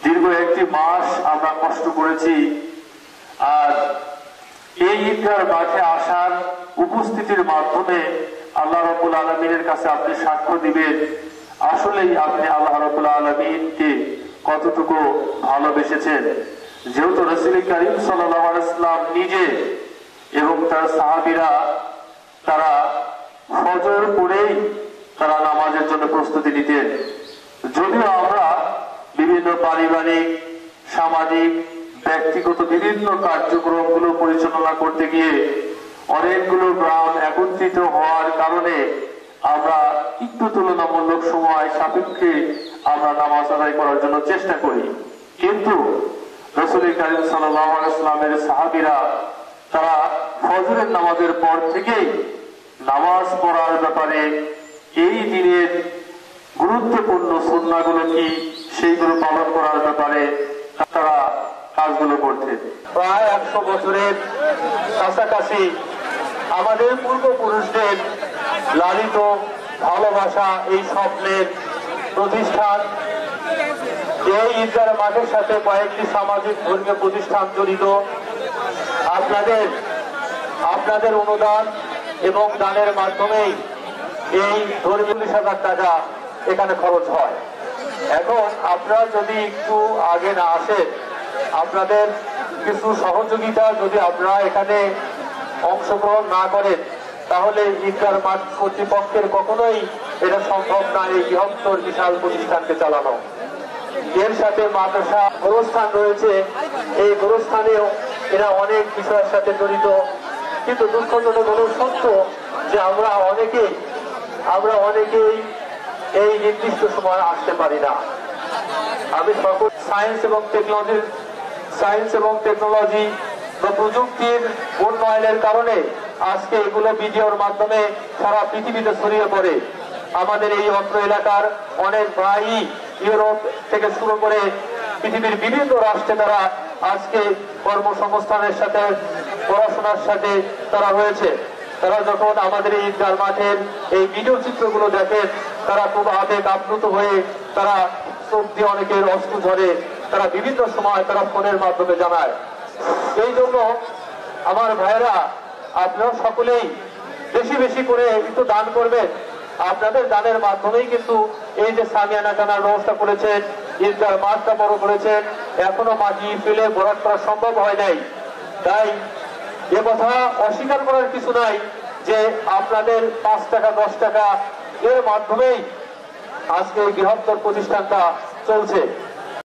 দীর্ঘ একটি মাস আমরা কষ্ট করেছি, আর এই ঈদগার মাঠে আসার উপস্থিতির মাধ্যমে আল্লাহ রাব্বুল আলামিনের কাছে আপনি সাক্ষ্য দিবেন আসলেই আপনি আল্লাহ রাব্বুল আলামিনকে কতটুকু ভালোবেসেছেন। যেহেতু রাসূল করিম সাল্লাল্লাহু আলাইহি ওয়াসাল্লাম নিজে এবং তার সাহাবীরা তারা ফজর পড়েই তারা নামাজের জন্য প্রস্তুতি নিতেন। যদিও আমরা বিভিন্ন পারিবারিক, সামাজিক, ব্যক্তিগত বিভিন্ন কার্যক্রমগুলো পরিচালনা করতে গিয়ে অনেকগুলো গ্রাম একত্রিত হওয়ার কারণে আমরা একটু তুলনামূলক সময় সাপেক্ষে আমরা নামাজ আদায় করার জন্য চেষ্টা করি, কিন্তু রাসূল করিম সাল্লাল্লাহু আলাইহি ওয়াসাল্লামের সাহাবীরা তারা ফজরের নামাজের পর থেকেই নামাজ পড়ার ব্যাপারে, এই দিনের গুরুত্বপূর্ণ সুন্নাহগুলো কি সেইগুলো পালন করার ব্যাপারে তারা কাজগুলো করতেন। প্রায় 100 বছরের কাছাকাছি আমাদের পূর্বপুরুষদের লালিত ভালোবাসা এই স্বপ্নের প্রতিষ্ঠান। এই ঈদগাহ মাঠের সাথে কয়েকটি সামাজিক ধর্মীয় প্রতিষ্ঠান জড়িত। আপনাদের অনুদান এবং দানের মাধ্যমেই এই ধর্মীয় 40,000 টাকা এখানে খরচ হয়। এখন আপনারা যদি একটু আগে না আসেন, আপনাদের কিছু সহযোগিতা যদি আপনারা এখানে অংশগ্রহণ না করেন, তাহলে ঈদগাহ মাঠ কর্তৃপক্ষের কখনোই এটা সম্ভব না এই বৃহত্তর বিশাল প্রতিষ্ঠানকে চালানো। এর সাথে মাদ্রাসা গোরস্থান রয়েছে, এই গোরস্থানেও এরা অনেক বিষয়ের সাথে জড়িত। কিন্তু দুঃখজনক হলেও সত্য যে আমরা অনেকেই এই নির্দিষ্ট সময় আসতে পারি না। আমি সকল সায়েন্স এবং টেকনোলজি বা প্রযুক্তির উন্নয়নের কারণে আজকে এগুলো ভিডিওর মাধ্যমে সারা পৃথিবীতে ছড়িয়ে পড়ে। আমাদের এই অত্র এলাকার অনেক ভাই ইউরোপ থেকে শুরু করে পৃথিবীর বিভিন্ন রাষ্ট্রে তারা আজকে কর্মসংস্থানের সাথে, পড়াশোনার সাথে তারা রয়েছে। তারা যখন আমাদের এই ঈদগাহ মাঠের এই ভিডিও চিত্রগুলো দেখেন, তারা খুব আবেগ আপ্লুত হয়ে তারা চোখ দিয়ে অনেকের অশ্রু ঝরে, তারা বিভিন্ন সময় তারা ফোনের মাধ্যমে জানায়। এই জন্য আমার ভাইরা, আপনারা সকলেই বেশি বেশি করে একটু দান করবেন। আপনাদের দানের মাধ্যমেই কিন্তু এই যে সামিয়ানা টানার ব্যবস্থা করেছেন, ঈদগাহ মাঠটা বড় করেছেন, এখনো মাটি ফেলে ভরাট করা সম্ভব হয় নাই। তাই এ কথা অস্বীকার করার কিছু নাই যে আপনাদের 5 টাকা 10 টাকা এর মাধ্যমেই আজকে এই বৃহত্তর প্রতিষ্ঠানটা চলছে।